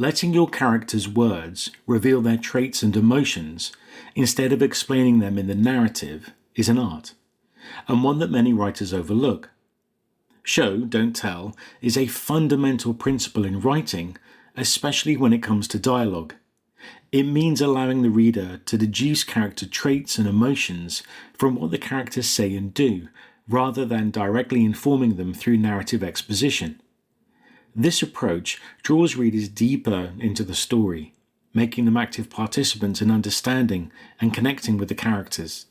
Letting your characters' words reveal their traits and emotions instead of explaining them in the narrative is an art, and one that many writers overlook. Show, don't tell is a fundamental principle in writing, especially when it comes to dialogue. It means allowing the reader to deduce character traits and emotions from what the characters say and do, rather than directly informing them through narrative exposition. This approach draws readers deeper into the story, making them active participants in understanding and connecting with the characters.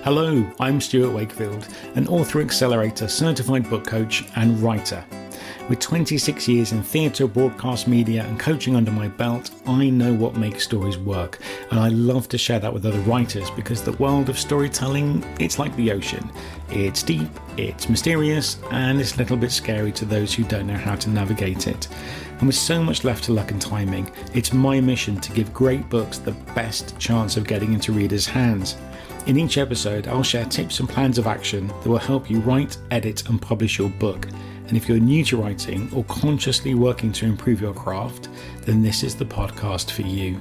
Hello, I'm Stuart Wakefield, an Author Accelerator certified book coach and writer. With 26 years in theatre, broadcast media and coaching under my belt, I know what makes stories work, and I love to share that with other writers because the world of storytelling, it's like the ocean. It's deep, it's mysterious, and it's a little bit scary to those who don't know how to navigate it. And with so much left to luck and timing, it's my mission to give great books the best chance of getting into readers' hands. In each episode, I'll share tips and plans of action that will help you write, edit, and publish your book. And if you're new to writing or consciously working to improve your craft, then this is the podcast for you.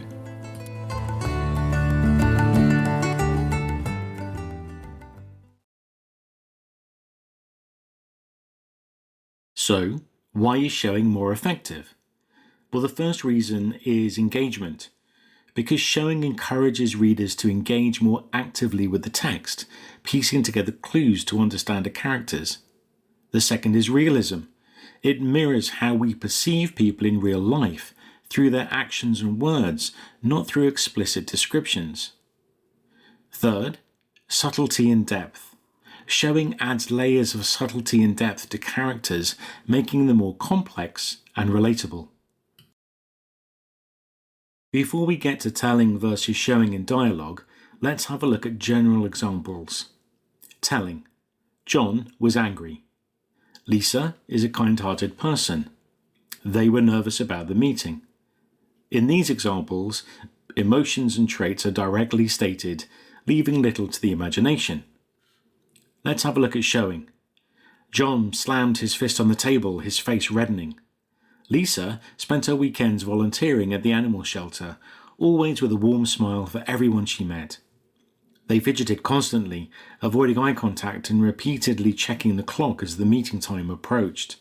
So, why is showing more effective? Well, the first reason is engagement. Because showing encourages readers to engage more actively with the text, piecing together clues to understand the characters. The second is realism. It mirrors how we perceive people in real life through their actions and words, not through explicit descriptions. Third, subtlety and depth. Showing adds layers of subtlety and depth to characters, making them more complex and relatable. Before we get to telling versus showing in dialogue, let's have a look at general examples. Telling. John was angry. Lisa is a kind-hearted person. They were nervous about the meeting. In these examples, emotions and traits are directly stated, leaving little to the imagination. Let's have a look at showing. John slammed his fist on the table, his face reddening. Lisa spent her weekends volunteering at the animal shelter, always with a warm smile for everyone she met. They fidgeted constantly, avoiding eye contact and repeatedly checking the clock as the meeting time approached.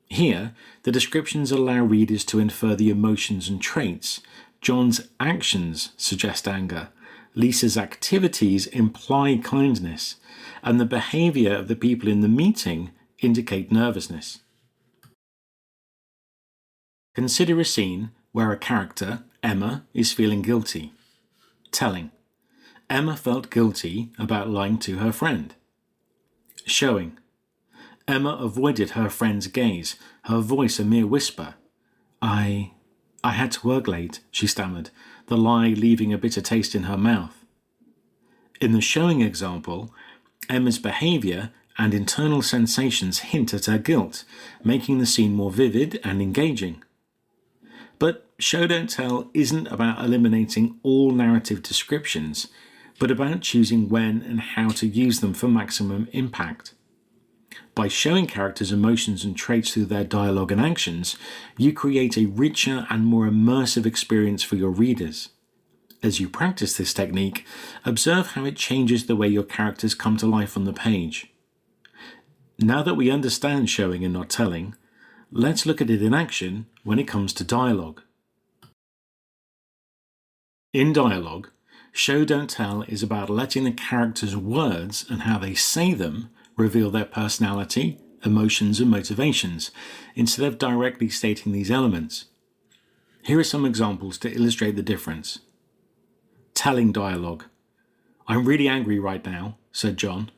Here, the descriptions allow readers to infer the emotions and traits. John's actions suggest anger, Lisa's activities imply kindness, and the behavior of the people in the meeting indicate nervousness. Consider a scene where a character, Emma, is feeling guilty. Telling. Emma felt guilty about lying to her friend. Showing. Emma avoided her friend's gaze, her voice a mere whisper. I had to work late, she stammered, the lie leaving a bitter taste in her mouth. In the showing example, Emma's behavior and internal sensations hint at her guilt, making the scene more vivid and engaging. But show don't tell isn't about eliminating all narrative descriptions, but about choosing when and how to use them for maximum impact. By showing characters' emotions and traits through their dialogue and actions, you create a richer and more immersive experience for your readers. As you practice this technique, observe how it changes the way your characters come to life on the page. Now that we understand showing and not telling, let's look at it in action when it comes to dialogue. In dialogue, show don't tell is about letting the characters' words and how they say them reveal their personality, emotions, and motivations, instead of directly stating these elements. Here are some examples to illustrate the difference. Telling dialogue. I'm really angry right now, said John.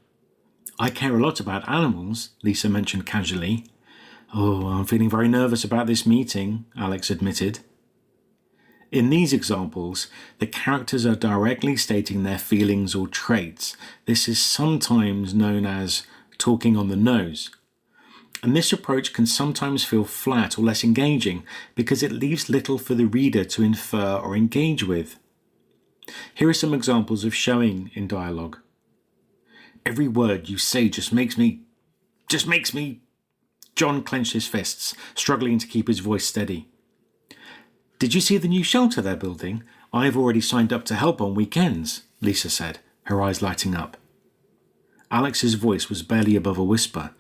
I care a lot about animals, Lisa mentioned casually. Oh, I'm feeling very nervous about this meeting, Alex admitted. In these examples, the characters are directly stating their feelings or traits. This is sometimes known as talking on the nose. And this approach can sometimes feel flat or less engaging because it leaves little for the reader to infer or engage with. Here are some examples of showing in dialogue. Every word you say just makes me... John clenched his fists, struggling to keep his voice steady. Did you see the new shelter they're building? I've already signed up to help on weekends, Lisa said, her eyes lighting up. Alex's voice was barely above a whisper.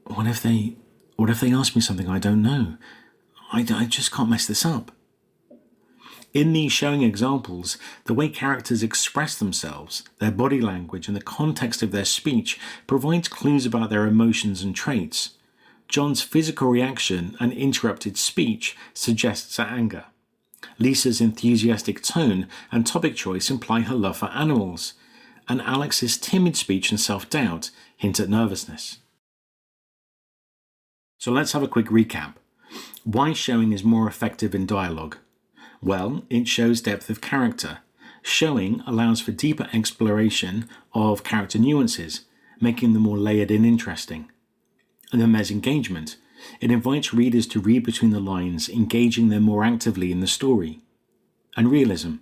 What if they ask me something I don't know? I just can't mess this up. In these showing examples, the way characters express themselves, their body language, and the context of their speech provides clues about their emotions and traits. John's physical reaction and interrupted speech suggests anger. Lisa's enthusiastic tone and topic choice imply her love for animals, and Alex's timid speech and self-doubt hint at nervousness. So let's have a quick recap. Why showing is more effective in dialogue? Well, it shows depth of character. Showing allows for deeper exploration of character nuances, making them more layered and interesting. And then there's engagement. It invites readers to read between the lines, engaging them more actively in the story. And realism.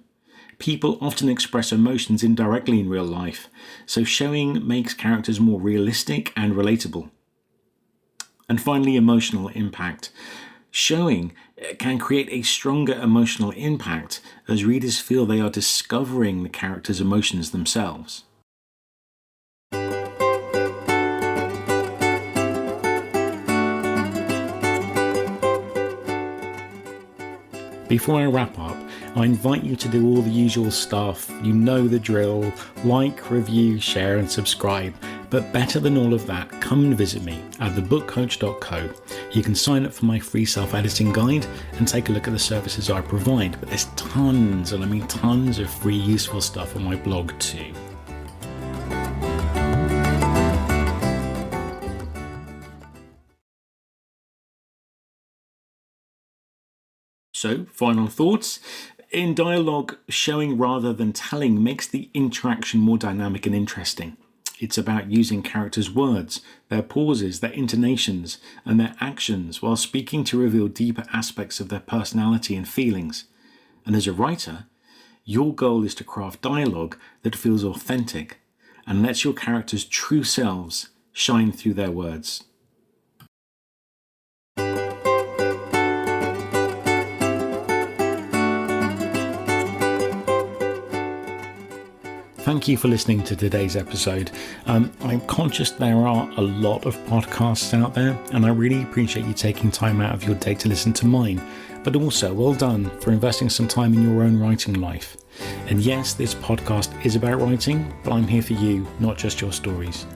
People often express emotions indirectly in real life, so showing makes characters more realistic and relatable. And finally, emotional impact. Showing can create a stronger emotional impact as readers feel they are discovering the characters' emotions themselves. Before I wrap up, I invite you to do all the usual stuff. You know the drill. Like, review, share and subscribe. But better than all of that, come and visit me at thebookcoach.co. You can sign up for my free self-editing guide and take a look at the services I provide. But there's tons, and I mean tons of free useful stuff on my blog too. So, final thoughts. In dialogue, showing rather than telling makes the interaction more dynamic and interesting. It's about using characters' words, their pauses, their intonations, and their actions while speaking to reveal deeper aspects of their personality and feelings. And as a writer, your goal is to craft dialogue that feels authentic and lets your characters' true selves shine through their words. Thank you for listening to today's episode. I'm conscious there are a lot of podcasts out there, and I really appreciate you taking time out of your day to listen to mine. But also, well done for investing some time in your own writing life. And yes, this podcast is about writing, but I'm here for you, not just your stories.